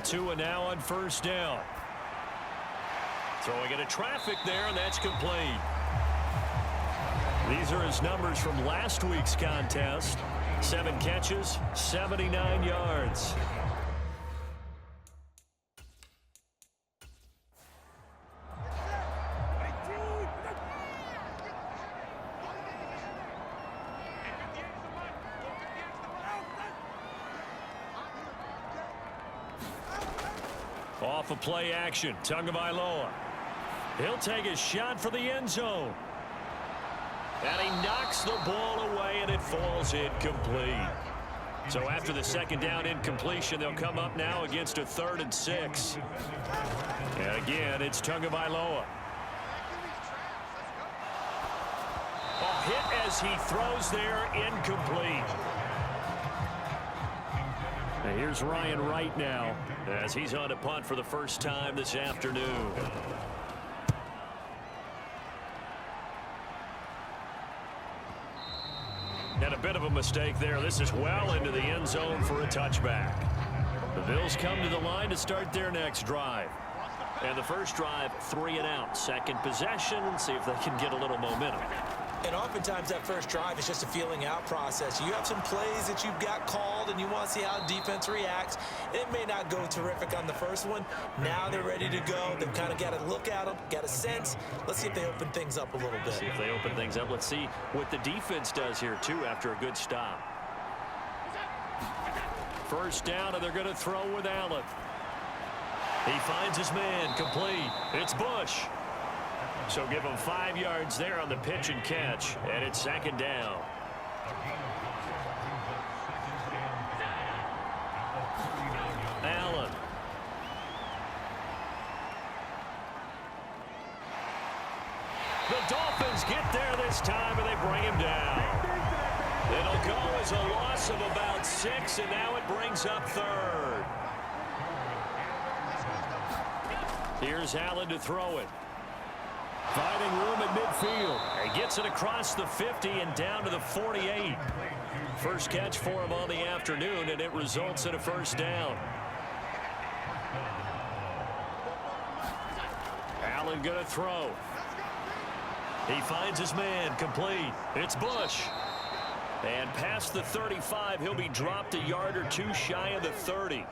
2 and now on first down. Throwing into traffic there, and that's complete. These are his numbers from last week's contest. 7 catches, 79 yards. Off of play action, Tagovailoa. He'll take a shot for the end zone. And he knocks the ball away, and it falls incomplete. So after the second down incompletion, they'll come up now against a 3rd and 6. And again, it's Tagovailoa. A hit as he throws there, incomplete. And here's Ryan Wright now as he's on a punt for the first time this afternoon. And a bit of a mistake there. This is well into the end zone for a touchback. The Bills come to the line to start their next drive. And the first drive, 3 and out. Second possession, and see if they can get a little momentum. And oftentimes that first drive is just a feeling out process. You have some plays that you've got called and you want to see how defense reacts. It may not go terrific on the first one. Now they're ready to go. They've kind of got to look at them, got a sense. Let's see if they open things up a little bit. See if they open things up. Let's see what the defense does here, too, after a good stop. First down, and they're going to throw with Allen. He finds his man, complete. It's Bush. So give him 5 yards there on the pitch and catch, and it's second down. Allen. The Dolphins get there this time, and they bring him down. It'll go as a loss of about 6, and now it brings up 3rd. Here's Allen to throw it. Finding room at midfield. He gets it across the 50 and down to the 48. First catch for him on the afternoon, and it results in a first down. Allen going to throw. He finds his man, complete. It's Bush. And past the 35, he'll be dropped a yard or 2 shy of the 30.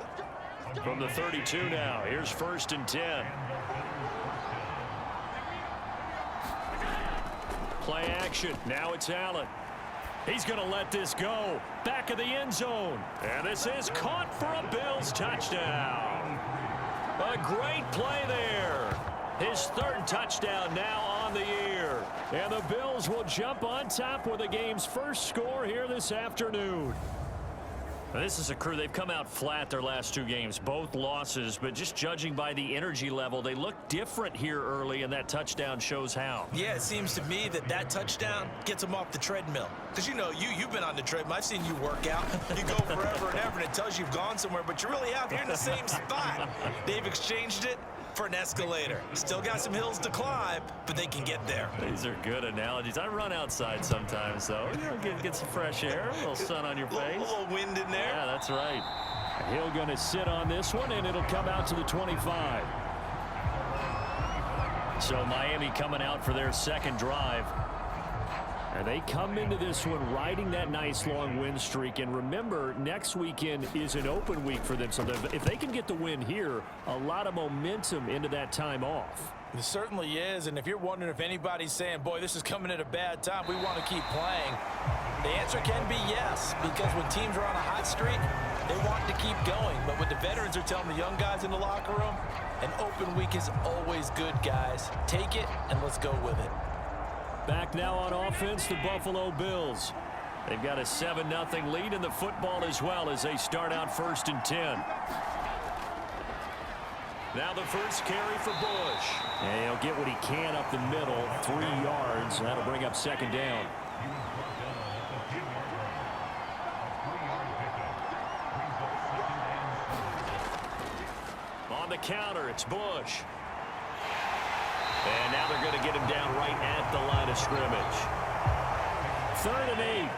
From the 32 now, here's 1st and 10. Play action. Now it's Allen. He's going to let this go. Back of the end zone. And this is caught for a Bills touchdown. A great play there. His 3rd touchdown now on the year. And the Bills will jump on top with the game's first score here this afternoon. Now, this is a crew. They've come out flat their last 2 games, both losses, but just judging by the energy level, they look different here early, and that touchdown shows how. Yeah, it seems to me that touchdown gets them off the treadmill. Because, you know, you've been on the treadmill. I've seen you work out. You go forever and ever, and it tells you you've gone somewhere, but you're really out here in the same spot. They've exchanged it for an escalator. Still got some hills to climb, but they can get there. These are good analogies. I run outside sometimes, though. You know, get some fresh air, a little sun on your face. A little wind in there. Yeah, that's right. Hill going to sit on this one, and it'll come out to the 25. So Miami coming out for their second drive. And they come into this one riding that nice long win streak. And remember, next weekend is an open week for them. So if they can get the win here, a lot of momentum into that time off. It certainly is. And if you're wondering if anybody's saying, boy, this is coming at a bad time, we want to keep playing, the answer can be yes. Because when teams are on a hot streak, they want to keep going. But what the veterans are telling the young guys in the locker room, an open week is always good, guys. Take it and let's go with it. Back now on offense, the Buffalo Bills. They've got a 7-0 lead in the football as well as they start out 1st and 10. Now the first carry for Bush. And he'll get what he can up the middle, 3 yards. That'll bring up second down. On the counter, it's Bush. And now they're going to get him down right at the line of scrimmage. 3rd and 8.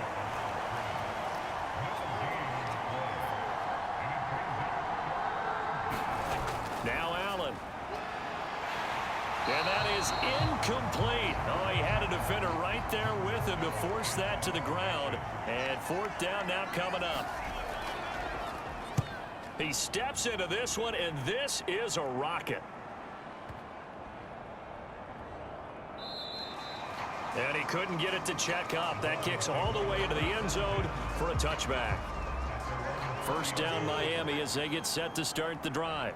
is incomplete. Oh, he had a defender right there with him to force that to the ground. And fourth down now coming up. He steps into this one, and this is a rocket. And he couldn't get it to check up. That kicks all the way into the end zone for a touchback. First down Miami as they get set to start the drive.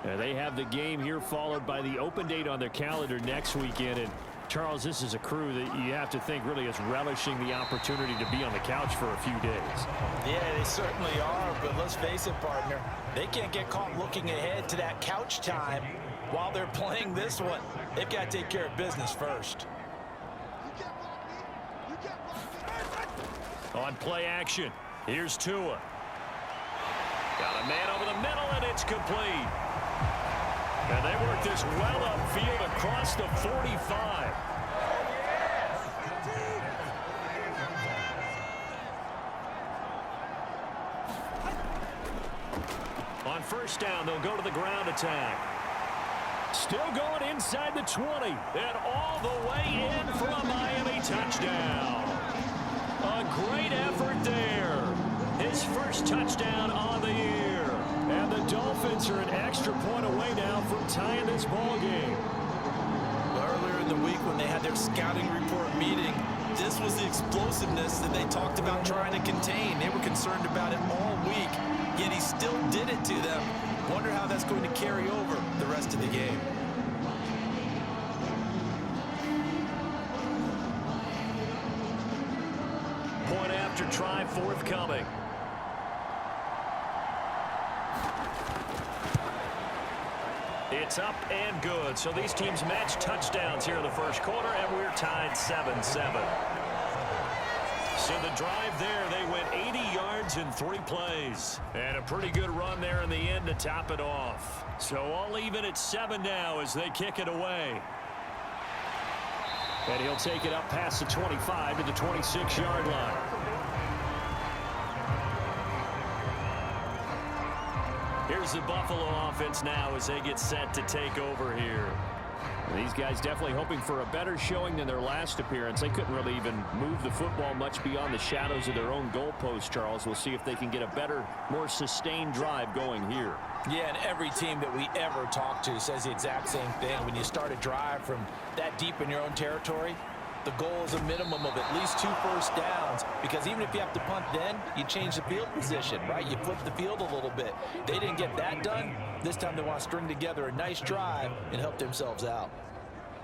They have the game here followed by the open date on their calendar next weekend. And Charles, this is a crew that you have to think really is relishing the opportunity to be on the couch for a few days. Yeah, they certainly are, but let's face it, partner. They can't get caught looking ahead to that couch time while they're playing this one. They've got to take care of business first. On play action, here's Tua. Got a man over the middle, and it's complete. And they work this well upfield across the 45. On first down, they'll go to the ground attack. Still going inside the 20. And all the way in for a Miami touchdown. A great effort there. His first touchdown on the year. And the Dolphins are an extra point away now from tying this ball game. Earlier in the week when they had their scouting report meeting, this was the explosiveness that they talked about trying to contain. They were concerned about it all week, yet he still did it to them. Wonder how that's going to carry over the rest of the game. Point after try forthcoming. It's up and good. So these teams match touchdowns here in the first quarter, and we're tied 7-7. So the drive there, they went 80 yards in 3 plays. And a pretty good run there in the end to top it off. So all even at 7 now as they kick it away. And he'll take it up past the 25 to the 26-yard line. Here's the Buffalo offense now as they get set to take over here. These guys definitely hoping for a better showing than their last appearance. They couldn't really even move the football much beyond the shadows of their own goalpost, Charles. We'll see if they can get a better, more sustained drive going here. Yeah, and every team that we ever talk to says the exact same thing. When you start a drive from that deep in your own territory, the goal is a minimum of at least 2 first downs, because even if you have to punt then, you change the field position, right? You flip the field a little bit. They didn't get that done. This time they want to string together a nice drive and help themselves out.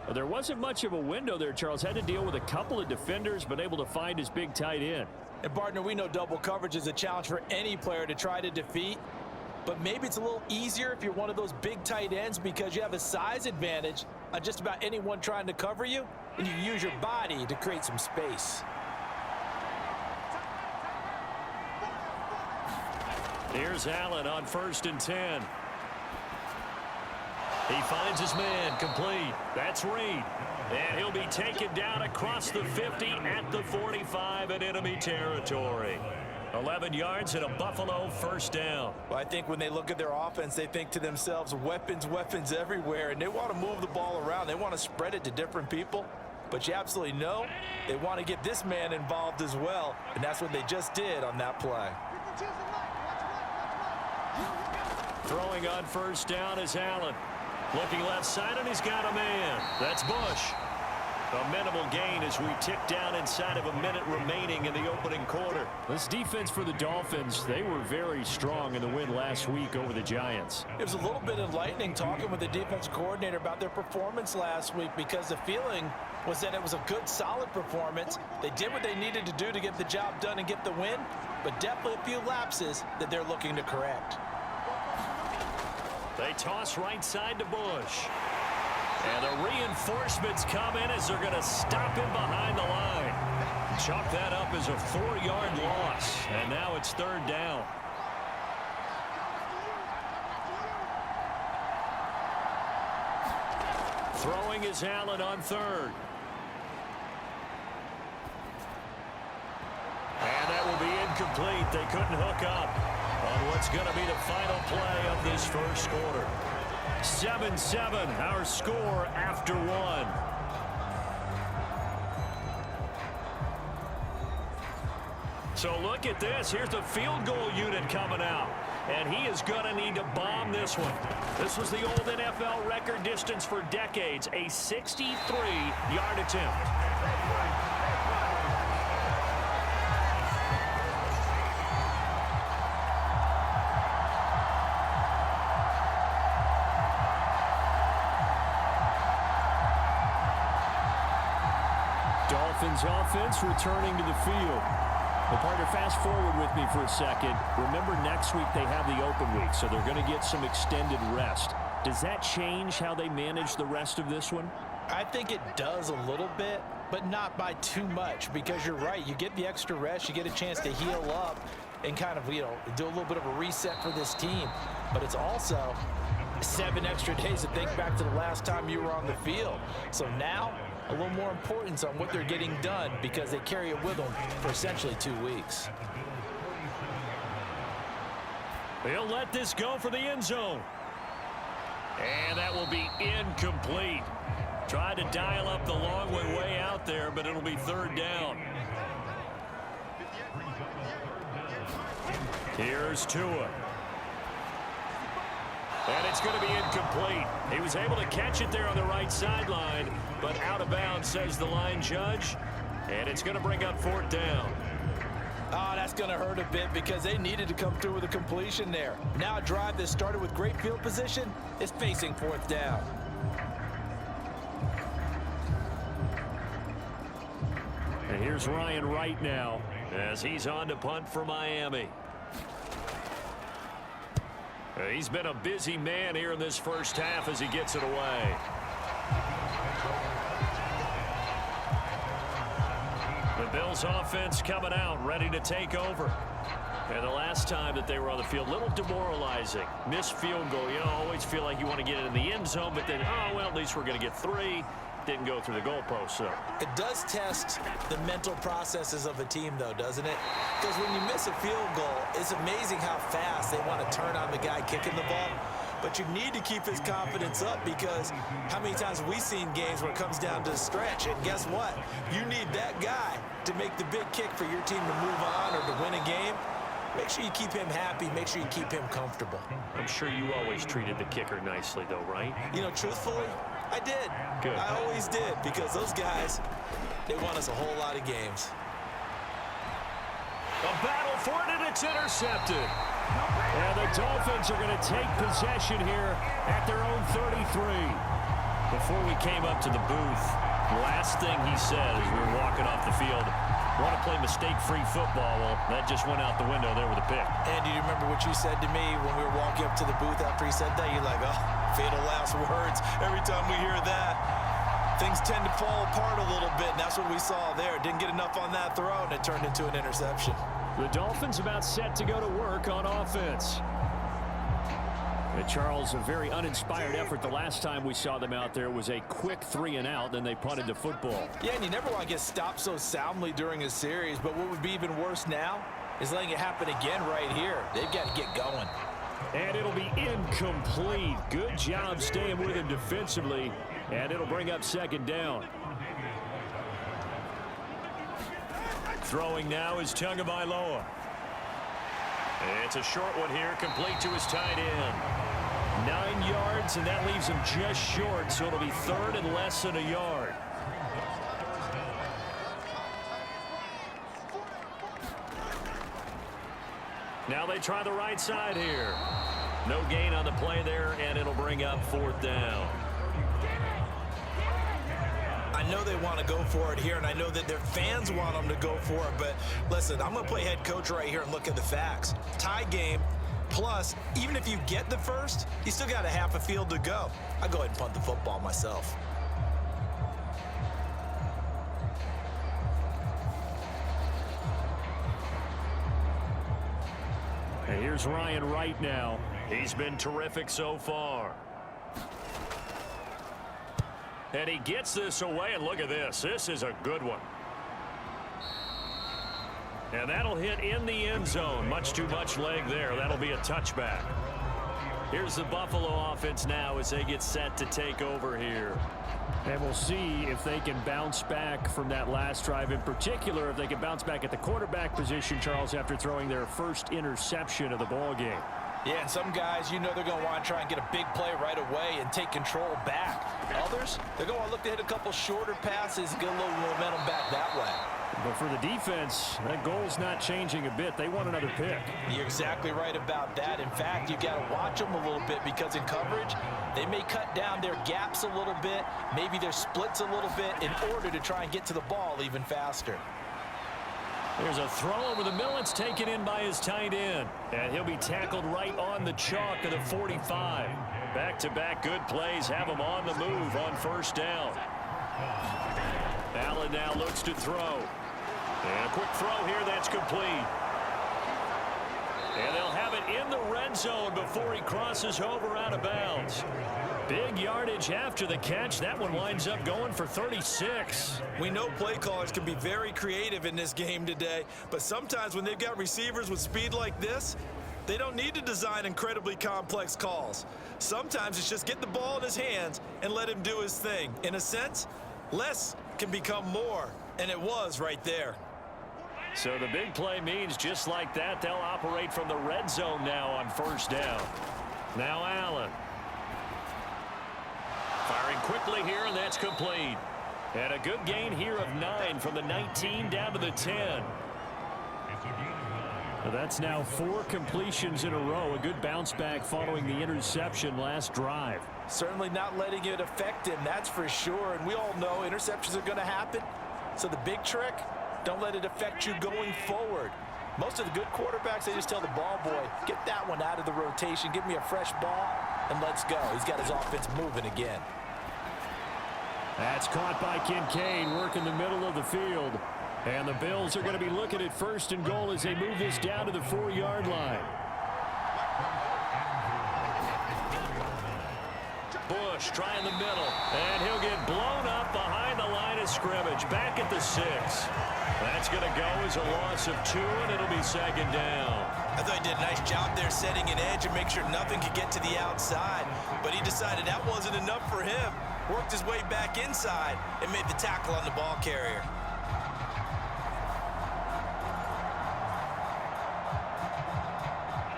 Well, there wasn't much of a window there, Charles. Had to deal with a couple of defenders, but able to find his big tight end. And, partner, we know double coverage is a challenge for any player to try to defeat. But maybe it's a little easier if you're one of those big tight ends because you have a size advantage on just about anyone trying to cover you, and you use your body to create some space. Here's Allen on 1st and 10. He finds his man complete. That's Reed. And he'll be taken down across the 50 at the 45 in enemy territory. 11 yards and a Buffalo first down. Well, I think when they look at their offense, they think to themselves, weapons, weapons everywhere, and they want to move the ball around. They want to spread it to different people. But you absolutely know they want to get this man involved as well, and that's what they just did on that play. Throwing on first down is Allen. Looking left side, and he's got a man. That's Bush. A minimal gain as we tick down inside of a minute remaining in the opening quarter. This defense for the Dolphins, they were very strong in the win last week over the Giants. It was a little bit enlightening talking with the defense coordinator about their performance last week, because the feeling was that it was a good, solid performance. They did what they needed to do to get the job done and get the win, but definitely a few lapses that they're looking to correct. They toss right side to Bush. And the reinforcements come in as they're going to stop him behind the line. Chalk that up as a 4-yard loss. And now it's 3rd down. Throwing is Allen on 3rd. And that will be incomplete. They couldn't hook up on what's going to be the final play of this first quarter. 7-7, our score after one. So look at this. Here's the field goal unit coming out. And he is going to need to bomb this one. This was the old NFL record distance for decades, a 63-yard attempt. Dolphins offense returning to the field. Well, partner, fast forward with me for a second. Remember, next week they have the open week, so they're going to get some extended rest. Does that change how they manage the rest of this one? I think it does a little bit, but not by too much, because you're right. You get the extra rest. You get a chance to heal up and kind of, do a little bit of a reset for this team. But it's also 7 extra days to think back to the last time you were on the field. So now, a little more importance on what they're getting done because they carry it with them for essentially 2 weeks. He'll let this go for the end zone. And that will be incomplete. Tried to dial up the long way out there, but it'll be 3rd down. Here's Tua. And it's going to be incomplete. He was able to catch it there on the right sideline, but out of bounds, says the line judge. And it's going to bring up 4th down. Oh, that's going to hurt a bit because they needed to come through with a completion there. Now a drive that started with great field position is facing 4th down. And here's Ryan Wright now as he's on to punt for Miami. He's been a busy man here in this first half as he gets it away. The Bills offense coming out, ready to take over. And the last time that they were on the field, a little demoralizing. Missed field goal. Always feel like you want to get it in the end zone, but then, oh, well, at least we're going to get 3. Didn't go through the goalpost, so. It does test the mental processes of a team, though, doesn't it? Because when you miss a field goal, it's amazing how fast they want to turn on the guy kicking the ball. But you need to keep his confidence up because how many times have we seen games where it comes down to the stretch? And guess what? You need that guy to make the big kick for your team to move on or to win a game. Make sure you keep him happy. Make sure you keep him comfortable. I'm sure you always treated the kicker nicely, though, right? Truthfully, I did. Good. I always did because those guys, they won us a whole lot of games. A battle for it, and it's intercepted. And the Dolphins are going to take possession here at their own 33. Before we came up to the booth, the last thing he said as we were walking off the field, want to play mistake-free football. Well, that just went out the window there with a pick. And do you remember what you said to me when we were walking up to the booth after he said that? You're like, oh, fatal last words. Every time we hear that, things tend to fall apart a little bit, and that's what we saw there. Didn't get enough on that throw, and it turned into an interception. The Dolphins about set to go to work on offense. And Charles, a very uninspired effort. The last time we saw them out there was a quick 3-and-out, then they punted the football. Yeah, and you never want to get stopped so soundly during a series, but what would be even worse now is letting it happen again right here. They've got to get going. And it'll be incomplete. Good job staying with him defensively, and it'll bring up 2nd down. Throwing now is Tagovailoa. It's a short one here, complete to his tight end. 9 yards, and that leaves him just short, so it'll be 3rd and less than a yard. Now they try the right side here. No gain on the play there, and it'll bring up 4th down. I know they want to go for it here, and I know that their fans want them to go for it, but listen, I'm going to play head coach right here and look at the facts. Tie game, plus, even if you get the first, you still got a half a field to go. I'll go ahead and punt the football myself. And here's Ryan Wright now. He's been terrific so far. And he gets this away, and look at this. This is a good one. And that'll hit in the end zone. Much too much leg there. That'll be a touchback. Here's the Buffalo offense now as they get set to take over here. And we'll see if they can bounce back from that last drive, in particular if they can bounce back at the quarterback position, Charles, after throwing their first interception of the ball game. Yeah, and some guys, you know they're going to want to try and get a big play right away and take control back. Others, they're going to look to hit a couple shorter passes and get a little momentum back that way. But for the defense, that goal's not changing a bit. They want another pick. You're exactly right about that. In fact, you got to watch them a little bit because in coverage, they may cut down their gaps a little bit, maybe their splits a little bit in order to try and get to the ball even faster. There's a throw over the middle. It's taken in by his tight end. And he'll be tackled right on the chalk of the 45. Back-to-back good plays have him on the move on first down. Allen now looks to throw. And a quick throw here that's complete. And they'll have it in the red zone before he crosses over out of bounds. Big yardage after the catch. That one winds up going for 36. We know play callers can be very creative in this game today, but sometimes when they've got receivers with speed like this, they don't need to design incredibly complex calls. Sometimes it's just get the ball in his hands and let him do his thing. In a sense, less can become more, and it was right there. So the big play means just like that, they'll operate from the red zone now on first down. Now Allen. Firing quickly here, and that's complete. And a good gain here of 9 from the 19 down to the 10. That's now 4 completions in a row. A good bounce back following the interception last drive. Certainly not letting it affect him, that's for sure. And we all know interceptions are going to happen. So the big trick, don't let it affect you going forward. Most of the good quarterbacks, they just tell the ball boy, get that one out of the rotation, give me a fresh ball, and let's go. He's got his offense moving again. That's caught by Kincaid, working the middle of the field. And the Bills are going to be looking at first and goal as they move this down to the 4-yard line. Bush trying the middle, and he'll get blown up behind the line of scrimmage, back at the 6. That's going to go as a loss of 2, and it'll be second down. I thought he did a nice job there setting an edge and make sure nothing could get to the outside, but he decided that wasn't enough for him. Worked his way back inside and made the tackle on the ball carrier.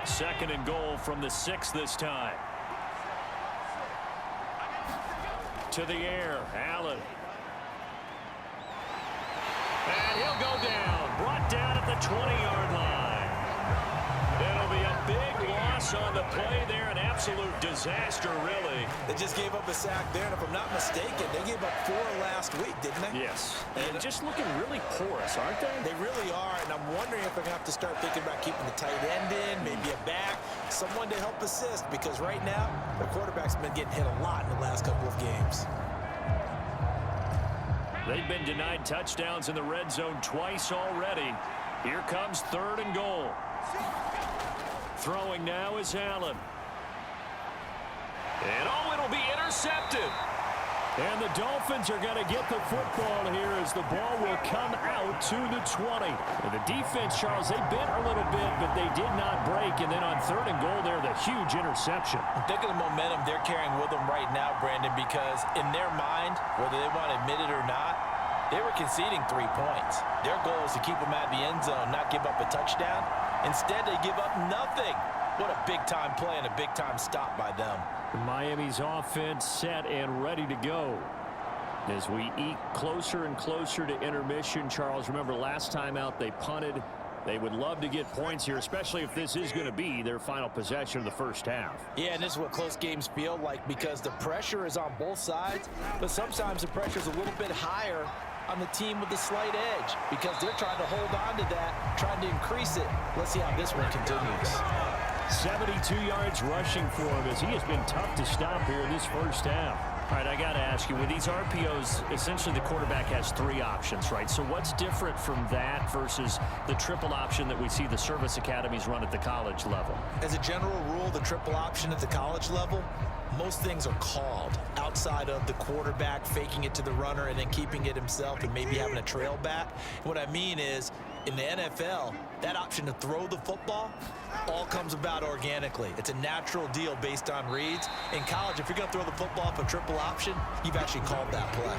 Second and goal from the 6 this time. To the air, Allen. And he'll go down, brought down at the 20-yard line. It'll be a big loss on the play there, an absolute disaster, really. They just gave up a sack there, and if I'm not mistaken, they gave up 4 last week, didn't they? Yes. And just looking really porous, aren't they? They really are, and I'm wondering if they're going to have to start thinking about keeping the tight end in, maybe a back, someone to help assist, because right now, the quarterback's been getting hit a lot in the last couple of games. They've been denied touchdowns in the red zone twice already. Here comes third and goal. Throwing now is Allen. And oh, it'll be intercepted. And the Dolphins are going to get the football here as the ball will come out to the 20. And the defense, Charles, they bent a little bit, but they did not break. And then on third and goal there, the huge interception. Think of the momentum they're carrying with them right now, Brandon, because in their mind, whether they want to admit it or not, they were conceding 3 points. Their goal is to keep them out of the end zone, not give up a touchdown. Instead, they give up nothing. What a big-time play and a big-time stop by them. Miami's offense set and ready to go. As we eke closer and closer to intermission, Charles, remember last time out they punted. They would love to get points here, especially if this is going to be their final possession of the first half. Yeah, and this is what close games feel like because the pressure is on both sides, but sometimes the pressure is a little bit higher on the team with the slight edge because they're trying to hold on to that, trying to increase it. Let's see how this one continues. 72 yards rushing for him as he has been tough to stop here in this first half. All right, I got to ask you, with these RPOs, essentially the quarterback has 3 options, right? So what's different from that versus the triple option that we see the service academies run at the college level? As a general rule, the triple option at the college level, most things are called outside of the quarterback faking it to the runner and then keeping it himself and maybe having a trail back. What I mean is, In the NFL, that option to throw the football all comes about organically. It's a natural deal based on reads. In college, if you're going to throw the football for triple option, you've actually called that play.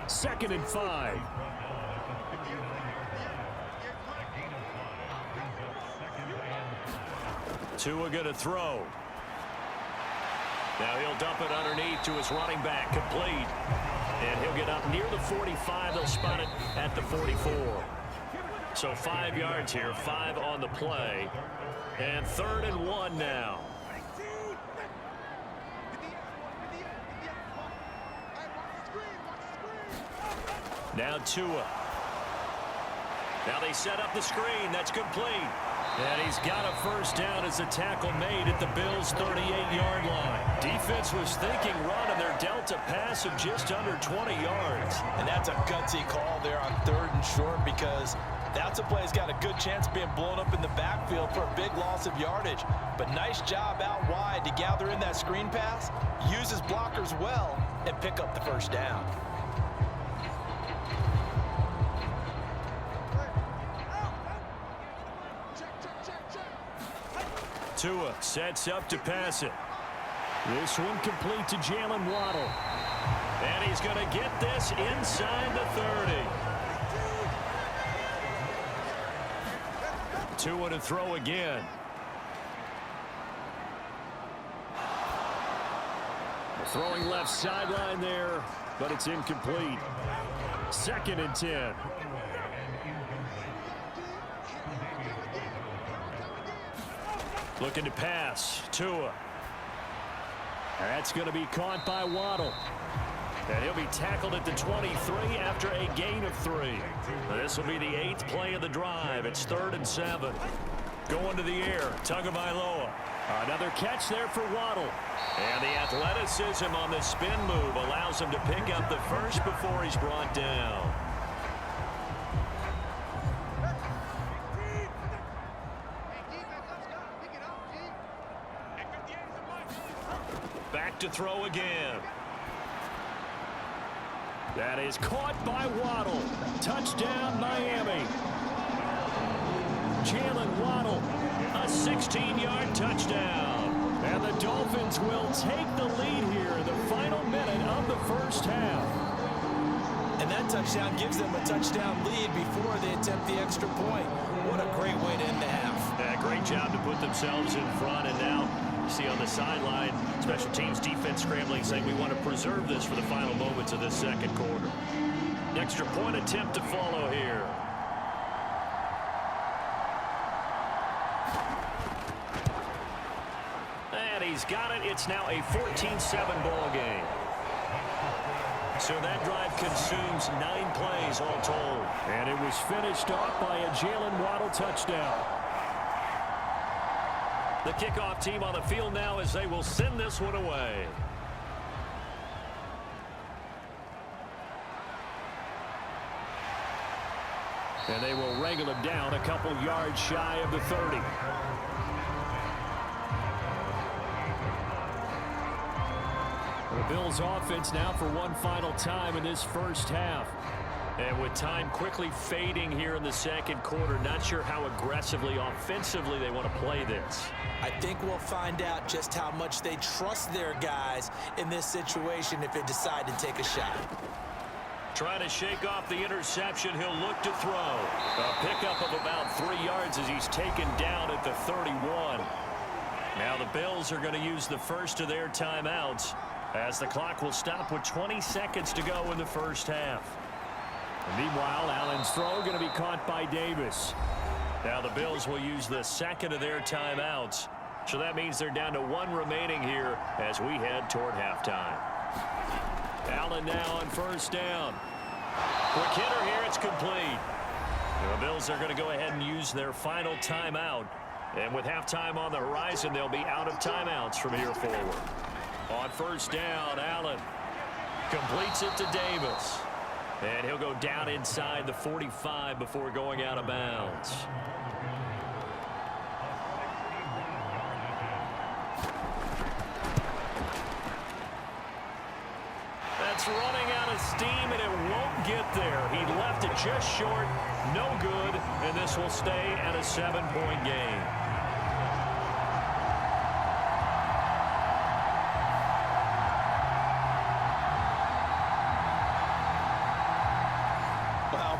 2nd and 5. Tua going to throw. Now he'll dump it underneath to his running back, complete. And he'll get up near the 45. They'll spot it at the 44. So 5 yards here, 5 on the play. And 3rd and 1 now. Now Tua. Now they set up the screen. That's complete. And he's got a first down as a tackle made at the Bills' 38-yard line. Defense was thinking run, and they're dealt a pass of just under 20 yards. And that's a gutsy call there on 3rd and short, because that's a play that's got a good chance of being blown up in the backfield for a big loss of yardage. But nice job out wide to gather in that screen pass, use his blockers well, and pick up the first down. Tua sets up to pass it. This one complete to Jalen Waddle. And he's going to get this inside the 30. Tua to throw again. Throwing left sideline there, but it's incomplete. 2nd and 10. Looking to pass. Tua. That's going to be caught by Waddle. And he'll be tackled at the 23 after a gain of 3. This will be the 8th play of the drive. It's 3rd and 7. Going to the air. Tagovailoa. Another catch there for Waddle. And the athleticism on the spin move allows him to pick up the first before he's brought down. Back to throw again. That is caught by Waddle. Touchdown, Miami. Jalen Waddle, a 16-yard touchdown. And the Dolphins will take the lead here in the final minute of the first half. And that touchdown gives them a touchdown lead before they attempt the extra point. What a great way to end the half. Yeah, great job to put themselves in front, and now you see on the sideline, special teams defense scrambling, saying we want to preserve this for the final moments of this second quarter. Extra point attempt to follow here. And he's got it. It's now a 14-7 ball game. So that drive consumes 9 plays all told. And it was finished off by a Jalen Waddle touchdown. The kickoff team on the field now as they will send this one away. And they will wrangle him down a couple yards shy of the 30. The Bills offense now for one final time in this first half. And with time quickly fading here in the second quarter, not sure how aggressively, offensively they want to play this. I think we'll find out just how much they trust their guys in this situation if they decide to take a shot. Trying to shake off the interception, he'll look to throw. A pickup of about 3 yards as he's taken down at the 31. Now the Bills are going to use the first of their timeouts as the clock will stop with 20 seconds to go in the first half. And meanwhile, Allen's throw going to be caught by Davis. Now the Bills will use the second of their timeouts. So that means they're down to 1 remaining here as we head toward halftime. Allen now on first down. Quick hitter here, it's complete. The Bills are going to go ahead and use their final timeout. And with halftime on the horizon, they'll be out of timeouts from here forward. On first down, Allen completes it to Davis. And he'll go down inside the 45 before going out of bounds. That's running out of steam, and it won't get there. He left it just short, no good, and this will stay at a 7-point game.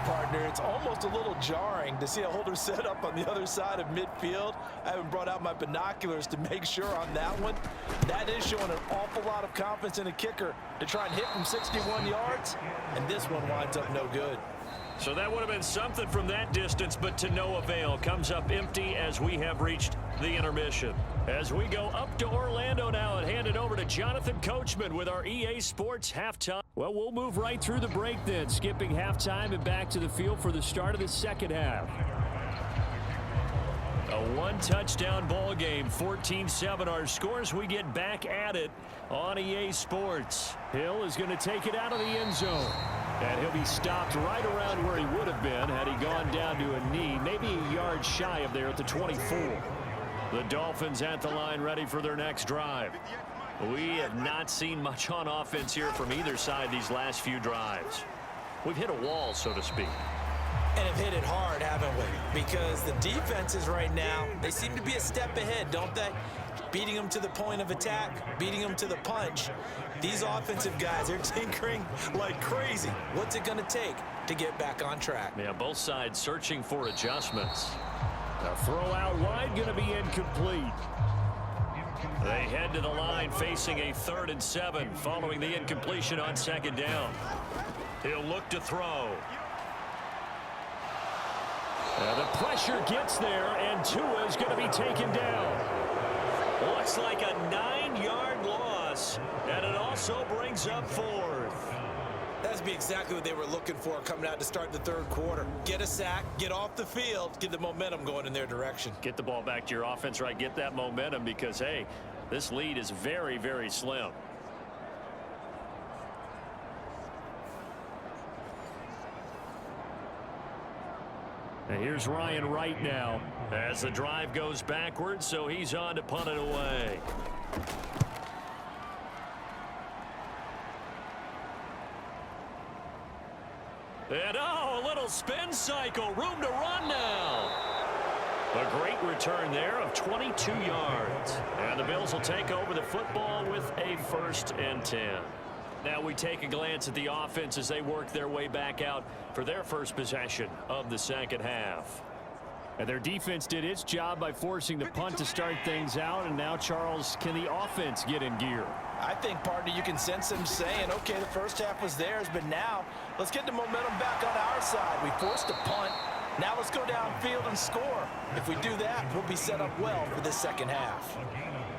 Partner, it's almost a little jarring to see a holder set up on the other side of midfield. I haven't brought out my binoculars to make sure on that one. That is showing an awful lot of confidence in a kicker to try and hit from 61 yards, and this one winds up no good. So that would have been something from that distance, but to no avail. Comes up empty as we have reached the intermission. As we go up to Orlando now and hand it over to Jonathan Coachman with our EA Sports halftime. Well, we'll move right through the break then, skipping halftime and back to the field for the start of the second half. A one-touchdown ball game, 14-7 our scores. We get back at it on EA Sports. Hill is going to take it out of the end zone. And he'll be stopped right around where he would have been had he gone down to a knee, maybe a yard shy of there at the 24. The Dolphins at the line ready for their next drive. We have not seen much on offense here from either side these last few drives. We've hit a wall, so to speak. And have hit it hard, haven't we? Because the defenses right now, they seem to be a step ahead, don't they? Beating them to the point of attack, beating them to the punch. These offensive guys are tinkering like crazy. What's it going to take to get back on track? Yeah, both sides searching for adjustments. A throw out wide going to be incomplete. They head to the line facing a 3rd and 7 following the incompletion on 2nd down. He'll look to throw. The pressure gets there, and Tua is going to be taken down. Looks like a 9-yard loss, and it also brings up 4th. That'd be exactly what they were looking for coming out to start the 3rd quarter. Get a sack, get off the field, get the momentum going in their direction. Get the ball back to your offense, right? Get that momentum because, hey, this lead is very, very slim. And here's Ryan Wright now as the drive goes backwards, so he's on to punt it away. And a little spin cycle, room to run now. A great return there of 22 yards. And the Bills will take over the football with a 1st and 10. Now we take a glance at the offense as they work their way back out for their first possession of the second half. And their defense did its job by forcing the punt to start things out. And now, Charles, can the offense get in gear? I think, partner, you can sense them saying, okay, the first half was theirs, but now let's get the momentum back on our side. We forced a punt. Now let's go downfield and score. If we do that, we'll be set up well for the second half.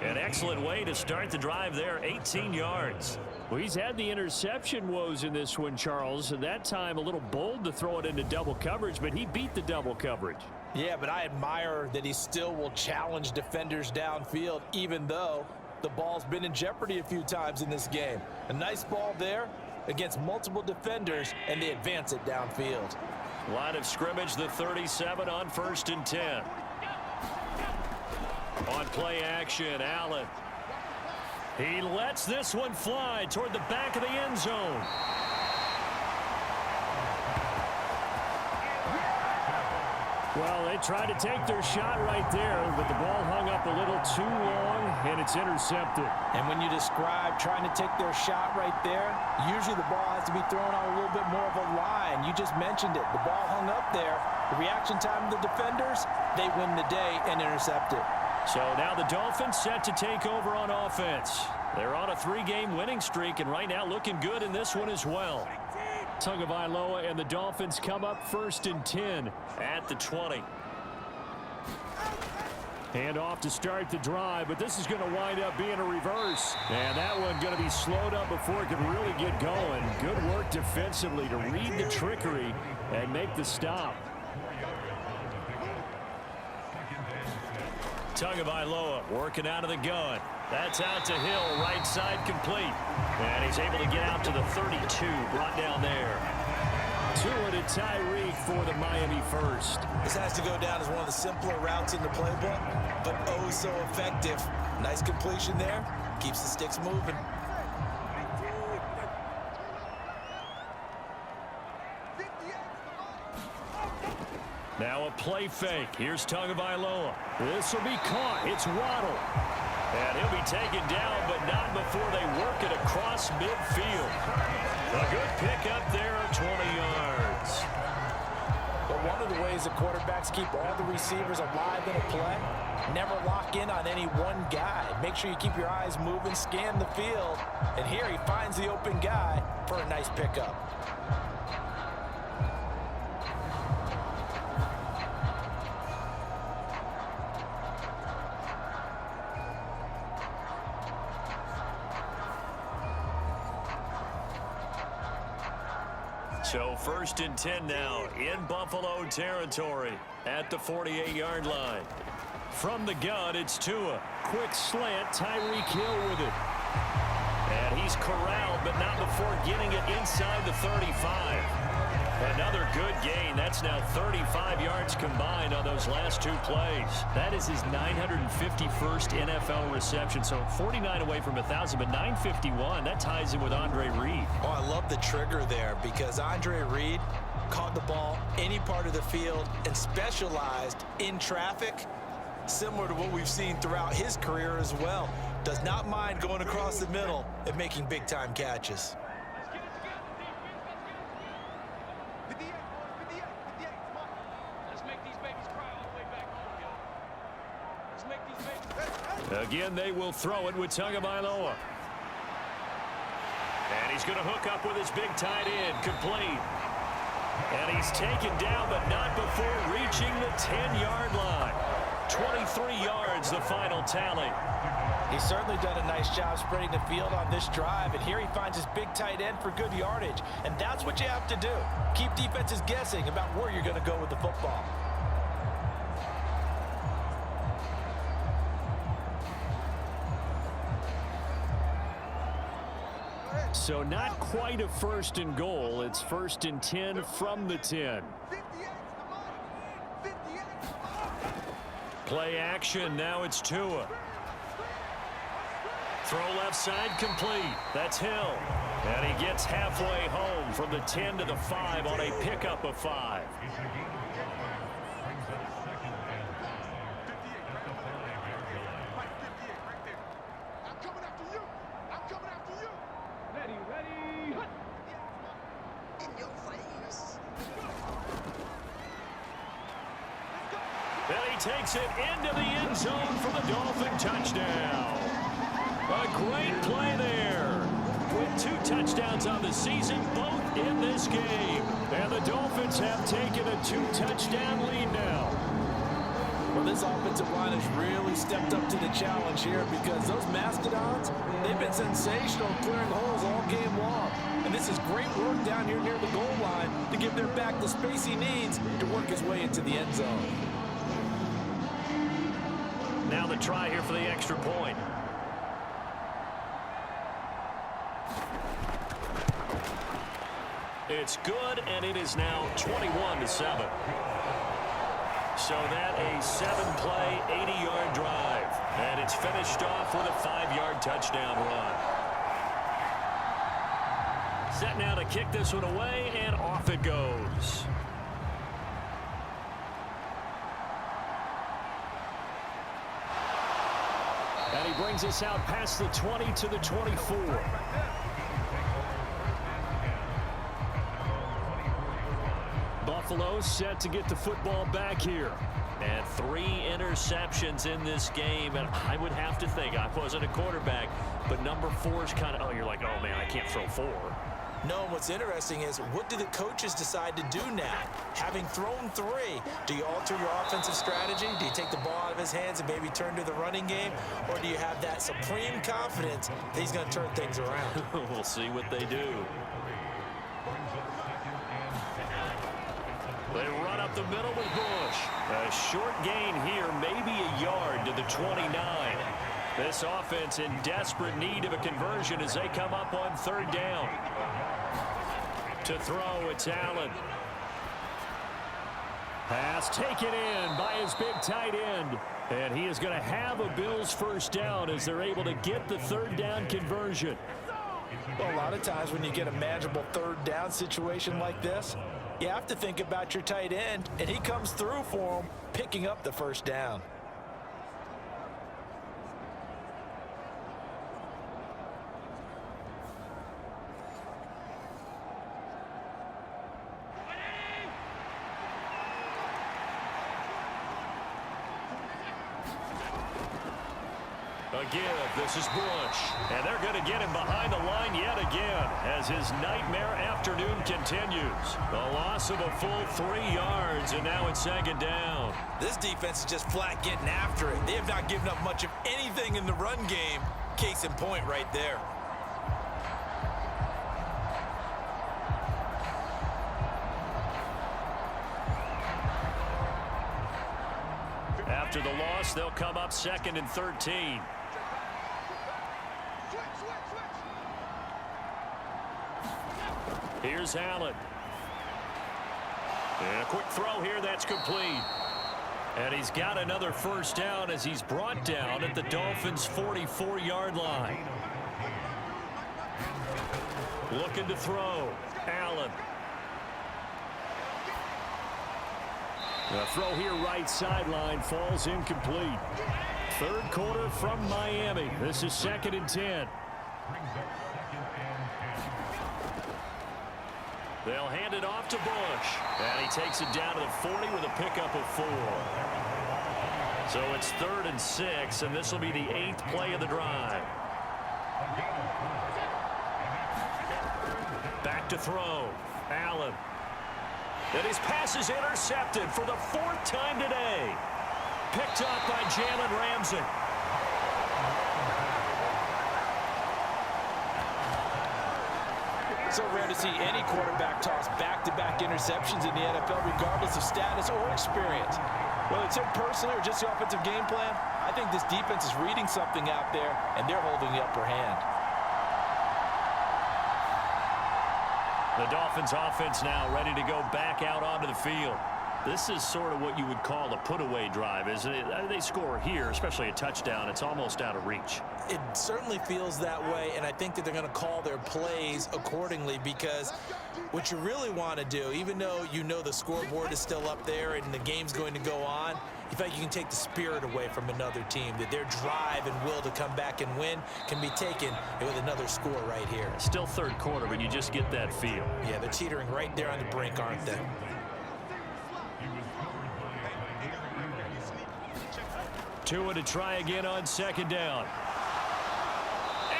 An excellent way to start the drive there, 18 yards. Well, he's had the interception woes in this one, Charles, and that time a little bold to throw it into double coverage, but he beat the double coverage. Yeah, but I admire that he still will challenge defenders downfield, even though the ball's been in jeopardy a few times in this game. A nice ball there against multiple defenders, and they advance it downfield. Line of scrimmage, the 37 on 1st and 10. On play action, Allen. He lets this one fly toward the back of the end zone. Well, they tried to take their shot right there, but the ball hung up a little too long, and it's intercepted. And when you describe trying to take their shot right there, usually the ball has to be thrown on a little bit more of a line. You just mentioned it. The ball hung up there. The reaction time of the defenders, they win the day and intercept it. So now the Dolphins set to take over on offense. They're on a 3-game winning streak, and right now looking good in this one as well. Tagovailoa and the Dolphins come up 1st and 10 at the 20. Hand off to start the drive, but this is going to wind up being a reverse. And that one going to be slowed up before it can really get going. Good work defensively to read the trickery and make the stop. Tagovailoa working out of the gun. That's out to Hill, right side complete. And he's able to get out to the 32, brought down there. Tua to Tyreek for the Miami first. This has to go down as one of the simpler routes in the playbook, but oh so effective. Nice completion there. Keeps the sticks moving. Now a play fake. Here's Tagovailoa. This will be caught. It's Waddle. And he'll be taken down, but not before they work it across midfield. A good pickup there of 20 yards. But one of the ways the quarterbacks keep all the receivers alive in a play, never lock in on any one guy. Make sure you keep your eyes moving, scan the field. And here he finds the open guy for a nice pickup. So 1st and 10 now in Buffalo territory at the 48-yard line. From the gun, it's Tua. Quick slant, Tyreek Hill with it. And he's corralled, but not before getting it inside the 35. Another good gain. That's now 35 yards combined on those last 2 plays. That is his 951st NFL reception. So 49 away from 1,000, but 951. That ties him with Andre Reed. Oh, I love the trigger there because Andre Reed caught the ball any part of the field and specialized in traffic, similar to what we've seen throughout his career as well. Does not mind going across the middle and making big-time catches. Again, they will throw it with Tagovailoa. And he's going to hook up with his big tight end, complete. And he's taken down, but not before reaching the 10-yard line. 23 yards, the final tally. He's certainly done a nice job spreading the field on this drive, and here he finds his big tight end for good yardage. And that's what you have to do. Keep defenses guessing about where you're going to go with the football. So not quite a 1st and goal. It's 1st and 10 from the 10. Play action. Now it's Tua. Throw left side complete. That's Hill. And he gets halfway home from the 10 to the 5 on a pickup of 5. And he takes it into the end zone for the Dolphin touchdown. A great play there. With 2 touchdowns on the season, both in this game. And the Dolphins have taken a 2-touchdown lead now. Well, this offensive line has really stepped up to the challenge here because those Mastodons, they've been sensational clearing holes all game long. And this is great work down here near the goal line to give their back the space he needs to work his way into the end zone. Now the try here for the extra point. It's good, and it is now 21-7. So that a 7-play, 80-yard drive. And it's finished off with a 5-yard touchdown run. Set now to kick this one away, and off it goes. And he brings us out past the 20 to the 24. Buffalo set to get the football back here. And 3 interceptions in this game. And I would have to think, I wasn't a quarterback, but number 4 is kind of, oh, you're like, oh, man, I can't throw 4. No, what's interesting is what do the coaches decide to do now? Having thrown 3, do you alter your offensive strategy? Do you take the ball out of his hands and maybe turn to the running game? Or do you have that supreme confidence that he's going to turn things around? We'll see what they do. They run up the middle with Bush. A short gain here, maybe a yard to the 29. This offense in desperate need of a conversion as they come up on 3rd down. To throw, it's Allen. Pass taken in by his big tight end. And he is going to have a Bills 1st down as they're able to get the 3rd down conversion. Well, a lot of times when you get a manageable 3rd down situation like this, You have to think about your tight end, and he comes through for him, picking up the first down. A give. This is Bush. And they're going to get him behind the line yet again as his nightmare afternoon continues. A loss of a full 3 yards, and now it's second down. This defense is just flat getting after it. They have not given up much of anything in the run game. Case in point right there. After the loss, they'll come up 2nd and 13. Here's Allen. And a quick throw here that's complete. And he's got another first down as he's brought down at the Dolphins' 44-yard line. Looking to throw. Allen. The throw here right sideline falls incomplete. Third quarter from Miami. This is 2nd and 10. They'll hand it off to Bush. And he takes it down to the 40 with a pickup of 4. So it's 3rd and 6, and this will be the 8th play of the drive. Back to throw. Allen. And his pass is intercepted for the 4th time today. Picked up by Jalen Ramsey. So rare to see any quarterback toss back-to-back interceptions in the NFL, regardless of status or experience. Whether it's him personally or just the offensive game plan, I think this defense is reading something out there, and they're holding the upper hand. The Dolphins offense now ready to go back out onto the field. This is sort of what you would call a put-away drive, isn't it? They score here, especially a touchdown. It's almost out of reach. It certainly feels that way, and I think that they're going to call their plays accordingly, because what you really want to do, even though you know the scoreboard is still up there and the game's going to go on, you think you can take the spirit away from another team, that their drive and will to come back and win can be taken with another score right here. Still third quarter, but you just get that feel. Yeah, they're teetering right there on the brink, aren't they? Tua to try again on 2nd down.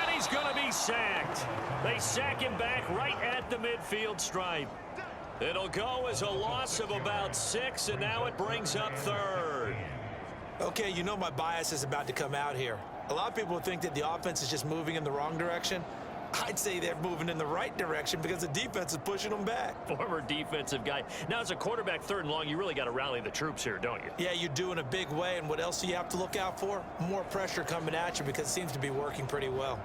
And he's going to be sacked. They sack him back right at the midfield stripe. It'll go as a loss of about 6, and now it brings up 3rd. Okay, you know my bias is about to come out here. A lot of people think that the offense is just moving in the wrong direction. I'd say they're moving in the right direction because the defense is pushing them back. Former defensive guy. Now, as a quarterback 3rd and long, you really got to rally the troops here, don't you? Yeah, you do in a big way. And what else do you have to look out for? More pressure coming at you, because it seems to be working pretty well.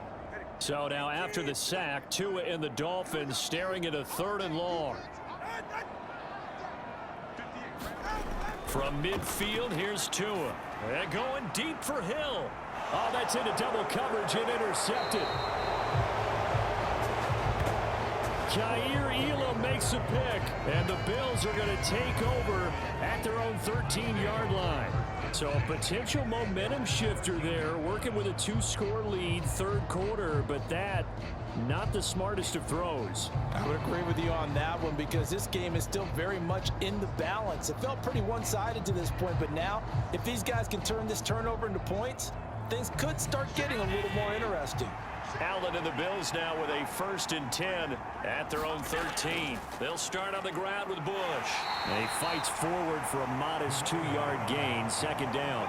So now after the sack, Tua and the Dolphins staring at a 3rd and long. From midfield, here's Tua. And going deep for Hill. Oh, that's into double coverage and intercepted. Jair Elam makes a pick, and the Bills are going to take over at their own 13-yard line. So a potential momentum shifter there, working with a 2-score lead, 3rd quarter, but that, not the smartest of throws. I would agree with you on that one, because this game is still very much in the balance. It felt pretty one-sided to this point, but now, if these guys can turn this turnover into points, things could start getting a little more interesting. Allen and the Bills now with a 1st and 10 at their own 13. They'll start on the ground with Bush. And he fights forward for a modest 2-yard gain, 2nd down.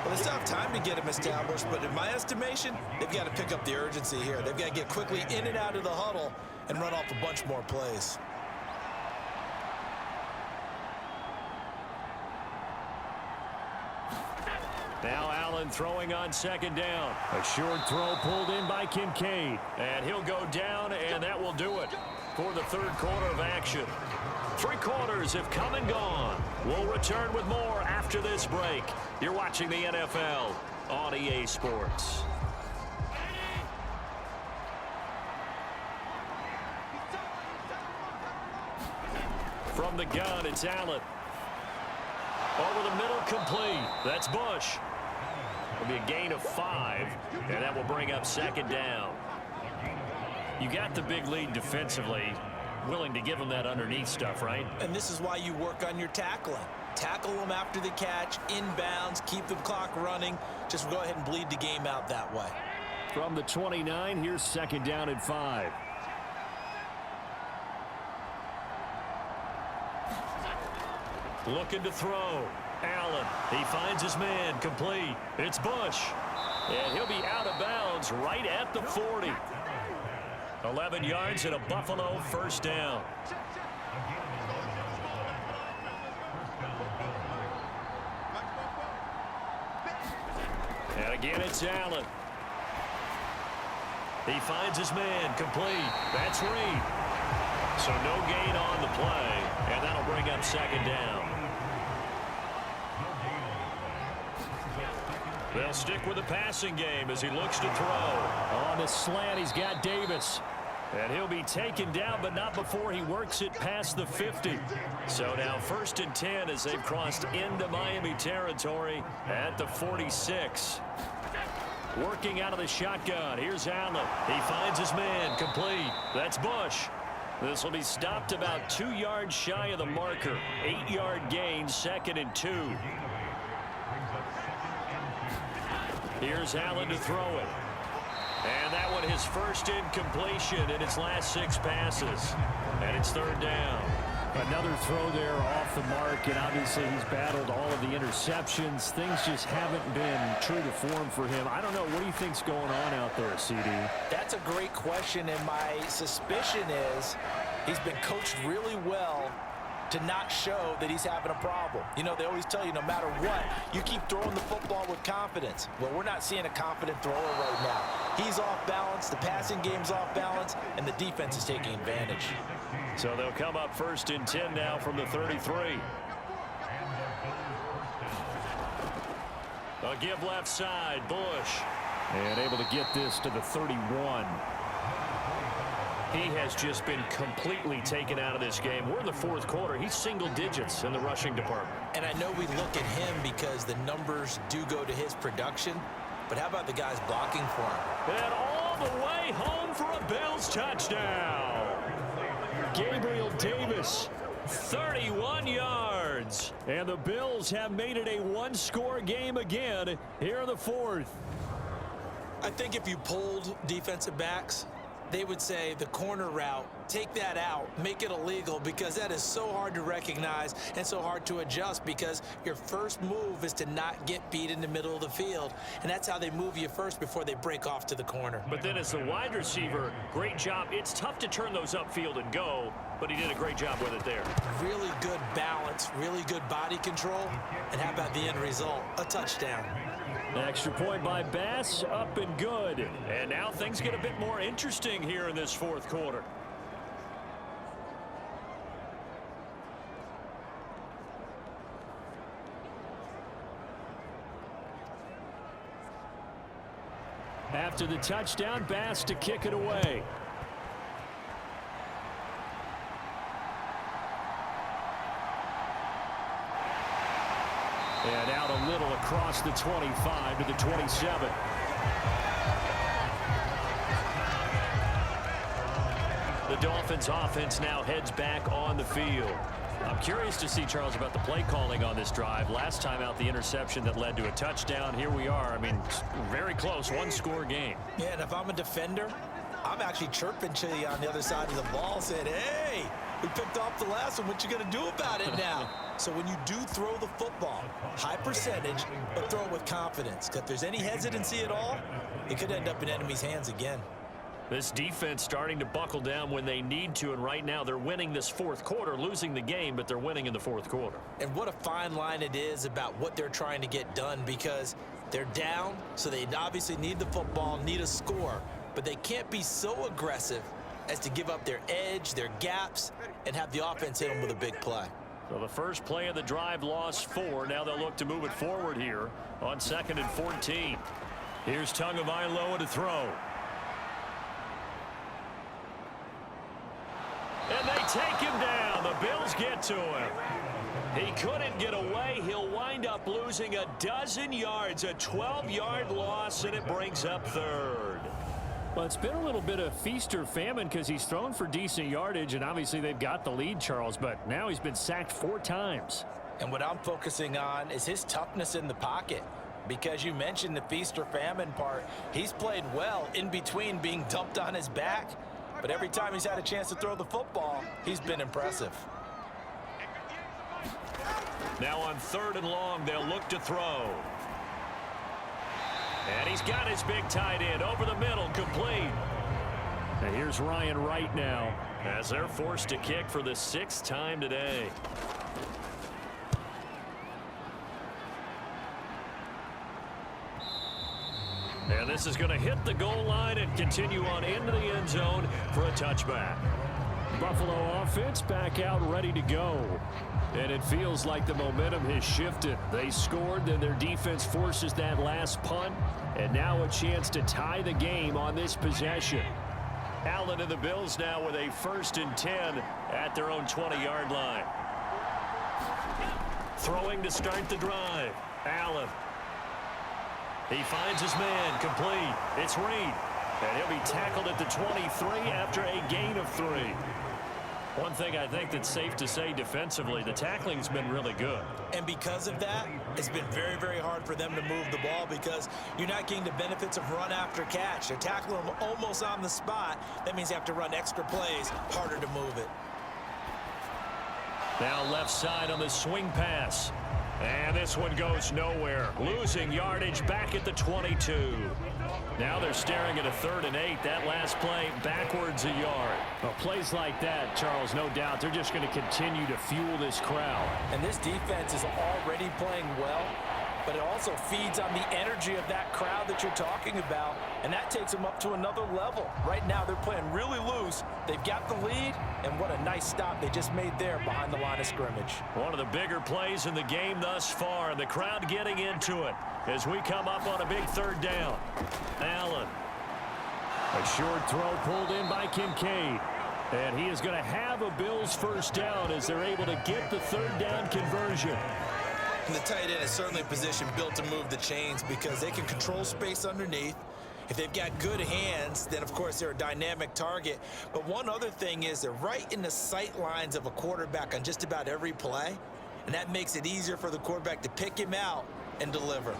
Well, they still have time to get him established, but in my estimation, they've got to pick up the urgency here. They've got to get quickly in and out of the huddle and run off a bunch more plays. Now Allen throwing on 2nd down. A short throw pulled in by Kincaid. And he'll go down, and that will do it for the 3rd quarter of action. 3 quarters have come and gone. We'll return with more after this break. You're watching the NFL on EA Sports. From the gun, it's Allen. Over the middle, complete. That's Bush. It'll be a gain of 5, and that will bring up second down. You got the big lead defensively. Willing to give them that underneath stuff, right? And this is why you work on your tackling. Tackle them after the catch, inbounds, keep the clock running. Just go ahead and bleed the game out that way. From the 29, here's second down and 5. Looking to throw. Allen, he finds his man, complete. It's Bush. And he'll be out of bounds right at the 40. 11 yards and a Buffalo first down. And again, it's Allen. He finds his man, complete. That's Reed. So no gain on the play, and that'll bring up second down. They'll stick with the passing game as he looks to throw. On the slant, he's got Davis. And he'll be taken down, but not before he works it past the 50. So now 1st and 10 as they've crossed into Miami territory at the 46. Working out of the shotgun. Here's Allen. He finds his man, complete. That's Bush. This will be stopped about 2 yards shy of the marker. 8-yard gain, 2nd and 2. Here's Allen to throw it. And that one his first incompletion in its last 6 passes. And it's 3rd down. Another throw there off the mark, and obviously he's battled all of the interceptions. Things just haven't been true to form for him. I don't know. What do you think's going on out there, CD? That's a great question, and my suspicion is he's been coached really well to not show that he's having a problem. You know, they always tell you no matter what, you keep throwing the football with confidence. Well, we're not seeing a confident thrower right now. He's off balance, the passing game's off balance, and the defense is taking advantage. So they'll come up 1st and 10 now from the 33. A give left side, Bush. And able to get this to the 31. He has just been completely taken out of this game. We're in the 4th quarter. He's single digits in the rushing department. And I know we look at him because the numbers do go to his production, but how about the guys blocking for him? And all the way home for a Bills touchdown. Gabriel Davis, 31 yards. And the Bills have made it a 1-score game again here in the 4th. I think if you polled defensive backs, they would say the corner route, take that out, make it illegal, because that is so hard to recognize and so hard to adjust, because your first move is to not get beat in the middle of the field, and that's how they move you first before they break off to the corner. But then as the wide receiver, great job. It's tough to turn those upfield and go, but he did a great job with it there. Really good balance, really good body control, and how about the end result? A touchdown. Extra point by Bass, up and good. And now things get a bit more interesting here in this 4th quarter. After the touchdown, Bass to kick it away. And out a little across the 25 to the 27. The Dolphins offense now heads back on the field. I'm curious to see, Charles, about the play calling on this drive. Last time out, the interception that led to a touchdown. Here we are. I mean, very close, 1-score game. Yeah, and if I'm a defender, I'm actually chirping to you on the other side of the ball, saying, hey, we picked off the last one. What you going to do about it now? So when you do throw the football, high percentage, but throw it with confidence. Because if there's any hesitancy at all, it could end up in enemy's hands again. This defense starting to buckle down when they need to, and right now they're winning this 4th quarter, losing the game, but they're winning in the 4th quarter. And what a fine line it is about what they're trying to get done, because they're down, so they obviously need the football, need a score, but they can't be so aggressive as to give up their edge, their gaps, and have the offense hit them with a big play. So the first play of the drive lost 4. Now they'll look to move it forward here on 2nd and 14. Here's Tagovailoa to throw. And they take him down. The Bills get to him. He couldn't get away. He'll wind up losing a dozen yards, a 12-yard loss, and it brings up third. Well, it's been a little bit of feast or famine because he's thrown for decent yardage, and obviously they've got the lead, Charles, but now he's been sacked 4 times. And what I'm focusing on is his toughness in the pocket. Because you mentioned the feast or famine part, he's played well in between being dumped on his back. But every time he's had a chance to throw the football, he's been impressive. Now on 3rd and long, they'll look to throw. And he's got his big tight end over the middle, complete. And here's Ryan Wright now, as they're forced to kick for the 6th time today. And this is going to hit the goal line and continue on into the end zone for a touchback. Buffalo offense back out ready to go. And it feels like the momentum has shifted. They scored, then their defense forces that last punt. And now a chance to tie the game on this possession. Allen and the Bills now with a 1st and 10 at their own 20-yard line. Throwing to start the drive. Allen. He finds his man, complete. It's Reed. And he'll be tackled at the 23 after a gain of 3. One thing I think that's safe to say defensively, the tackling's been really good. And because of that, it's been very, very hard for them to move the ball because you're not getting the benefits of run after catch. They're tackling them almost on the spot. That means you have to run extra plays, harder to move it. Now left side on the swing pass. And this one goes nowhere. Losing yardage back at the 22. Now they're staring at a 3rd and 8. That last play backwards a yard. Well, plays like that, Charles, no doubt, they're just going to continue to fuel this crowd. And this defense is already playing well, but it also feeds on the energy of that crowd that you're talking about, and that takes them up to another level. Right now they're playing really loose. They've got the lead, and what a nice stop they just made there behind the line of scrimmage. One of the bigger plays in the game thus far, and the crowd getting into it as we come up on a big 3rd down. Allen. A short throw pulled in by Kincaid. And he is going to have a Bills 1st down as they're able to get the 3rd down conversion. And the tight end is certainly a position built to move the chains because they can control space underneath. If they've got good hands, then, of course, they're a dynamic target. But one other thing is they're right in the sight lines of a quarterback on just about every play, and that makes it easier for the quarterback to pick him out and deliver.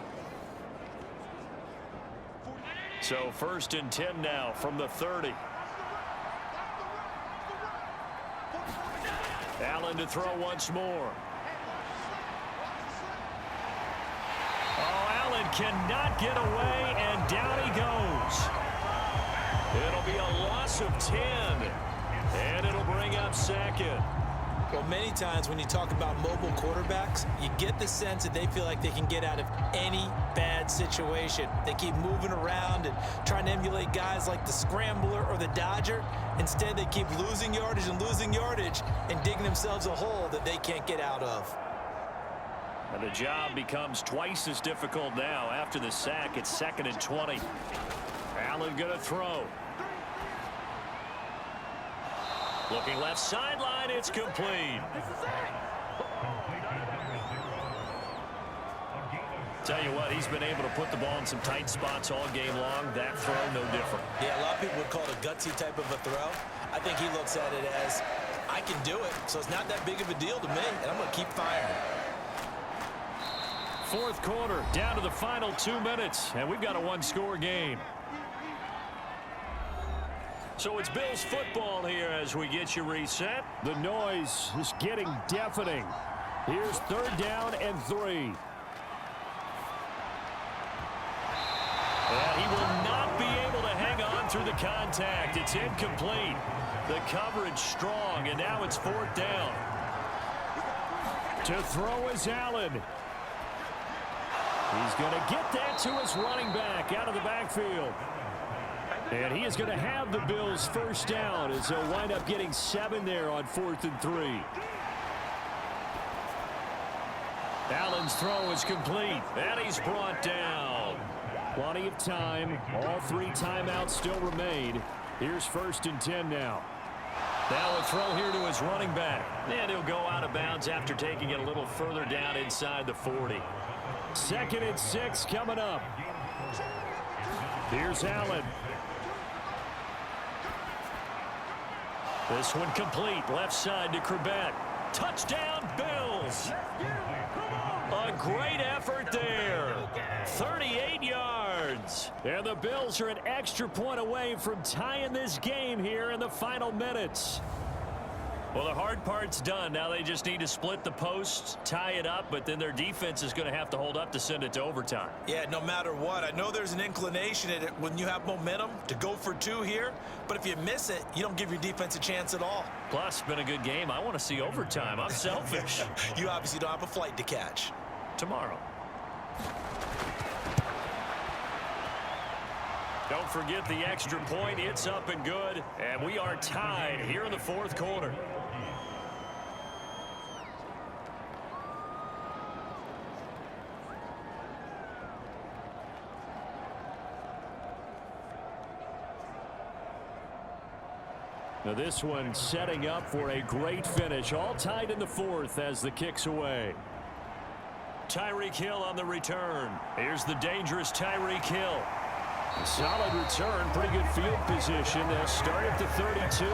So 1st and 10 now from the 30. Allen to throw once more. Oh, Allen cannot get away, and down he goes. It'll be a loss of 10, and it'll bring up 2nd. Well, many times when you talk about mobile quarterbacks, you get the sense that they feel like they can get out of any bad situation. They keep moving around and trying to emulate guys like the Scrambler or the Dodger. Instead, they keep losing yardage and digging themselves a hole that they can't get out of. And the job becomes twice as difficult now after the sack. It's 2nd and 20. Allen going to throw. Looking left sideline, it's complete. Tell you what, he's been able to put the ball in some tight spots all game long. That throw, no different. Yeah, a lot of people would call it a gutsy type of a throw. I think he looks at it as, I can do it, so it's not that big of a deal to me, and I'm going to keep firing. 4th quarter, down to the final 2 minutes, and we've got a 1-score game. So it's Bills football here as we get you reset. The noise is getting deafening. Here's 3rd down and 3. And he will not be able to hang on through the contact. It's incomplete. The coverage strong, and now it's 4th down. To throw is Allen. He's going to get that to his running back out of the backfield. And he is going to have the Bills 1st down as they'll wind up getting 7 there on 4th and 3. Allen's throw is complete, and he's brought down. Plenty of time. All 3 timeouts still remain. Here's 1st and 10 now. Now a throw here to his running back. And he'll go out of bounds after taking it a little further down inside the 40. 2nd and 6 coming up. Here's Allen. This one complete. Left side to Corbett. Touchdown, Bills. A great effort there. 38 yards. And the Bills are an extra point away from tying this game here in the final minutes. Well, the hard part's done. Now they just need to split the posts, tie it up, but then their defense is going to have to hold up to send it to overtime. Yeah, no matter what. I know there's an inclination in it when you have momentum to go for 2 here, but if you miss it, you don't give your defense a chance at all. Plus, been a good game. I want to see overtime. I'm selfish. You obviously don't have a flight to catch. Tomorrow. Don't forget the extra point. It's up and good, and we are tied here in the 4th quarter. Now this one setting up for a great finish. All tied in the 4th as the kick's away. Tyreek Hill on the return. Here's the dangerous Tyreek Hill. A solid return. Pretty good field position. They'll start at the 32.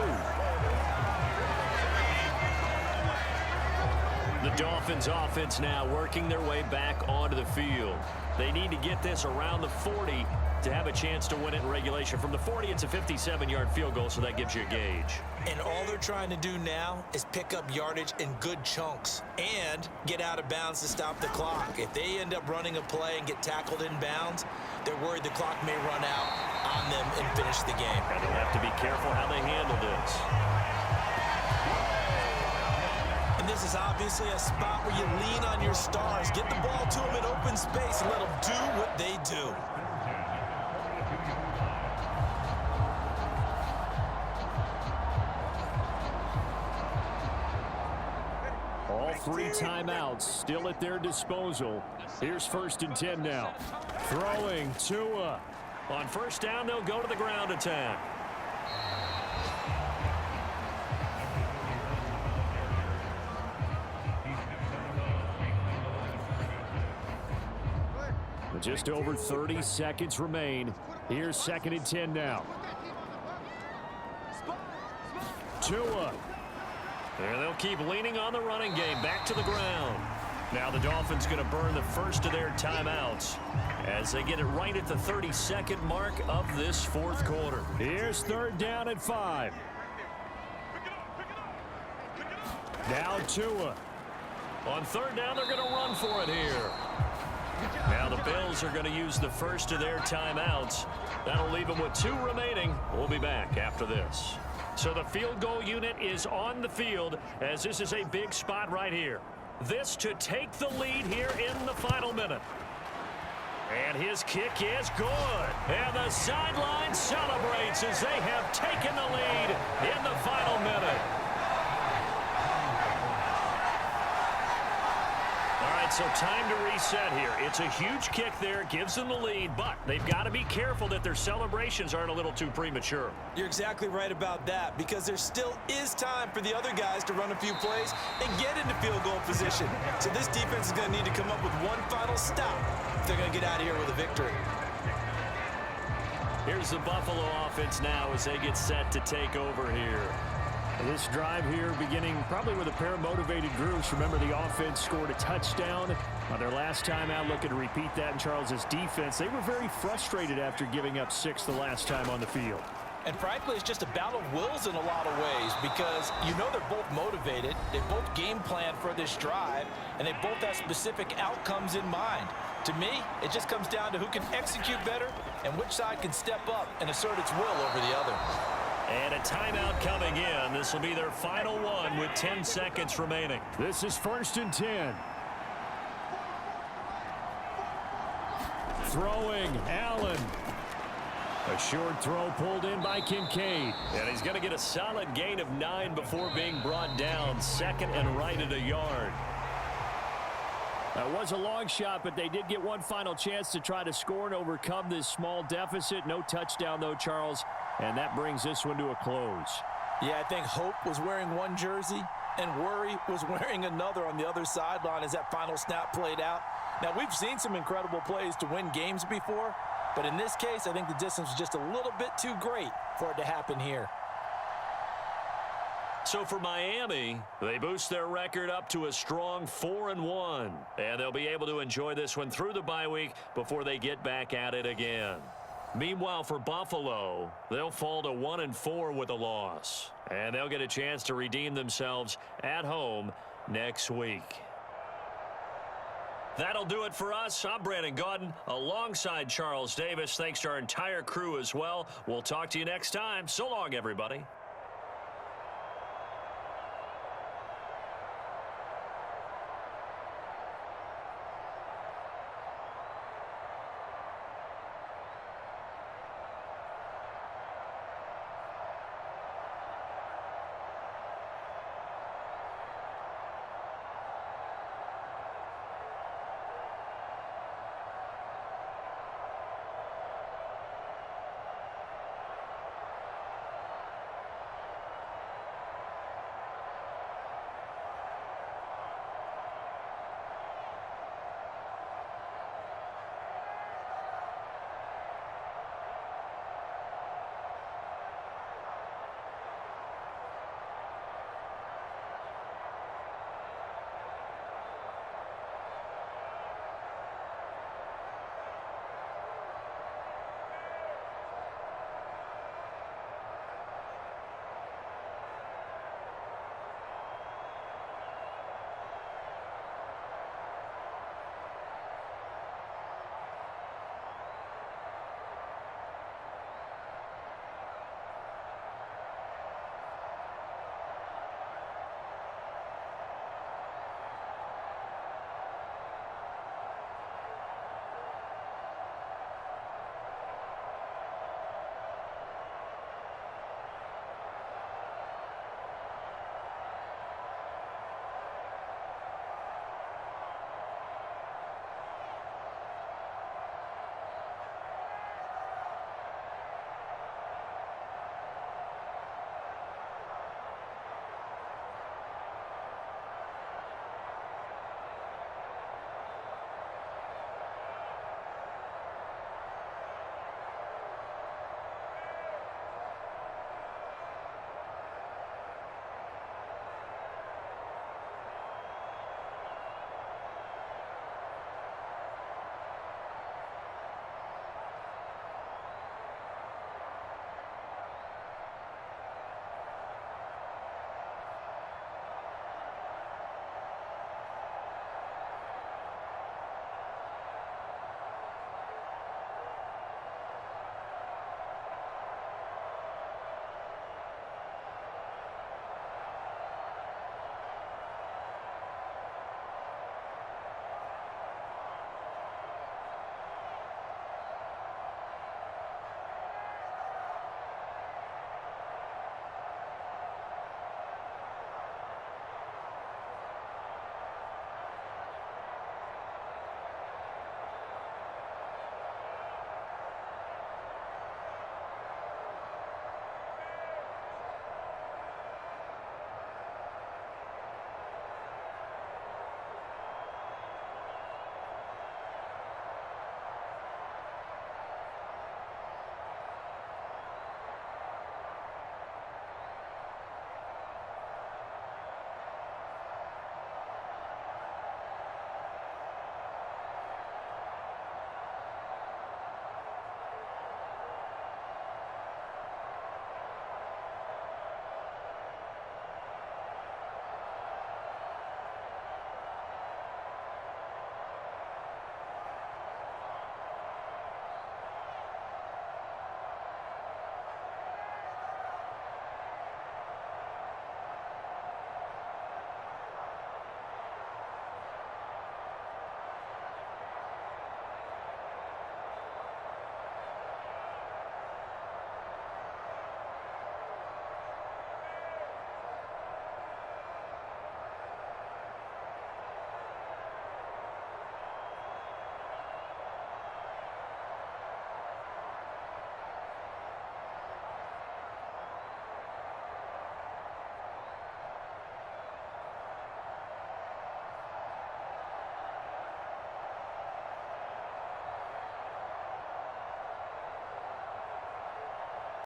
The Dolphins offense now working their way back onto the field. They need to get this around the 40 to have a chance to win it in regulation. From the 40, it's a 57-yard field goal, so that gives you a gauge. And all they're trying to do now is pick up yardage in good chunks and get out of bounds to stop the clock. If they end up running a play and get tackled in bounds, they're worried the clock may run out on them and finish the game. And they'll have to be careful how they handle this. And this is obviously a spot where you lean on your stars. Get the ball to them in open space and let them do what they do. All 3 timeouts still at their disposal. Here's 1st and 10 now. Throwing Tua. On 1st down, they'll go to the ground attack. With just over 30 seconds remain. Here's 2nd and 10 now. Tua. There they'll keep leaning on the running game. Back to the ground. Now the Dolphins going to burn the first of their timeouts as they get it right at the 32nd mark of this 4th quarter. Here's 3rd down and 5. Now Tua. On 3rd down, they're going to run for it here. Now the Bills are going to use the first of their timeouts. That'll leave them with 2 remaining. We'll be back after this. So the field goal unit is on the field as this is a big spot right here. This to take the lead here in the final minute. And his kick is good. And the sideline celebrates as they have taken the lead in the final minute. So time to reset here. It's a huge kick there. Gives them the lead, but they've got to be careful that their celebrations aren't a little too premature. You're exactly right about that because there still is time for the other guys to run a few plays and get into field goal position. So this defense is going to need to come up with one final stop if they're going to get out of here with a victory. Here's the Buffalo offense now as they get set to take over here. This drive here beginning probably with a pair of motivated groups. Remember, the offense scored a touchdown on their last time out. Looking to repeat that in Charles's defense. They were very frustrated after giving up 6 the last time on the field. And frankly, it's just a battle of wills in a lot of ways because you know they're both motivated. They both game plan for this drive, and they both have specific outcomes in mind. To me, it just comes down to who can execute better and which side can step up and assert its will over the other. And a timeout coming in. This will be their final one with 10 seconds remaining. This is 1st and 10. Throwing Allen. A short throw pulled in by Kincaid. And he's going to get a solid gain of 9 before being brought down. 2nd and right at a yard. That was a long shot, but they did get one final chance to try to score and overcome this small deficit. No touchdown, though, Charles. And that brings this one to a close. Yeah, I think hope was wearing one jersey and worry was wearing another on the other sideline as that final snap played out. Now, we've seen some incredible plays to win games before, but in this case, I think the distance was just a little bit too great for it to happen here. So for Miami, they boost their record up to a strong 4-1, and they'll be able to enjoy this one through the bye week before they get back at it again. Meanwhile, for Buffalo, they'll fall to 1-4 with a loss, and they'll get a chance to redeem themselves at home next week. That'll do it for us. I'm Brandon Gaudin alongside Charles Davis. Thanks to our entire crew as well. We'll talk to you next time. So long, everybody.